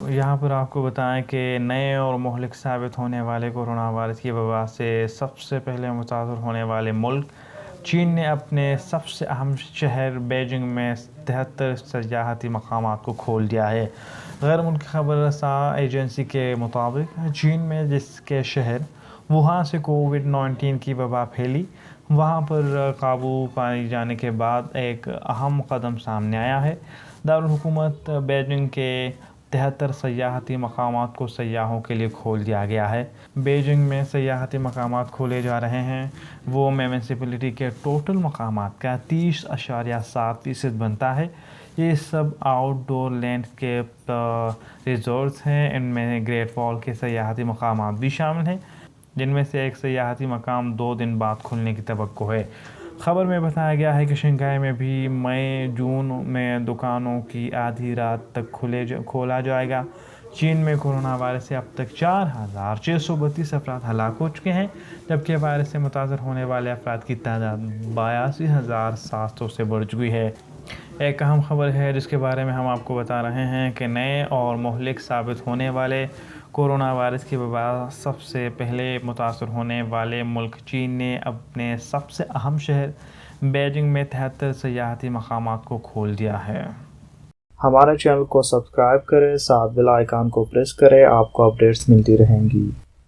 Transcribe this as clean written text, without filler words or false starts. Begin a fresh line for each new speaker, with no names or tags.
यहाँ पर आपको बताएं कि नए और मुहलिक साबित होने वाले कोरोना वायरस की वबा से सबसे पहले मुतासर होने वाले मुल्क चीन ने अपने सबसे अहम शहर बीजिंग में 73 सयाहती मकामात को खोल दिया है। गैर मुल्की खबर रसा एजेंसी के मुताबिक चीन में जिसके शहर वुहान से कोविड-19 की वबा फैली, वहाँ पर काबू पाए जाने के बाद एक अहम कदम सामने आया है। दारुल हुकूमत बीजिंग के 73 सयाहती मकामात को सयाहों के लिए खोल दिया गया है। बीजिंग में सयाहती मकामात खोले जा रहे हैं वो म्यूनिसिपैलिटी के टोटल मकामात का 30.7% बनता है। ये सब आउटडोर लैंडस्केप रिजॉर्ट्स हैं। इनमें ग्रेट वॉल के सयाहती मकामात भी शामिल हैं, जिनमें से एक सयाहती मकाम 2 दिन बाद खुलने की तवक्को है। खबर में बताया गया है कि शंघाई में भी मई जून में दुकानों की आधी रात तक खोला जाएगा। चीन में कोरोना वायरस से अब तक 4,632 अफराद हलाक हो चुके हैं, जबकि वायरस से मुतासर होने वाले अफराद की तादाद 82,700 से बढ़ चुकी है। एक अहम खबर है जिसके बारे में हम आपको बता रहे हैं कि नए और मुहलिक साबित होने वाले कोरोना वायरस की वबा सबसे पहले मुतासर होने वाले मुल्क चीन ने अपने सबसे अहम शहर बीजिंग में 73 सयाहती मकामात को खोल दिया है।
हमारे चैनल को सब्सक्राइब करें, साथ बेल आइकन को प्रेस करें, आपको अपडेट्स मिलती रहेंगी।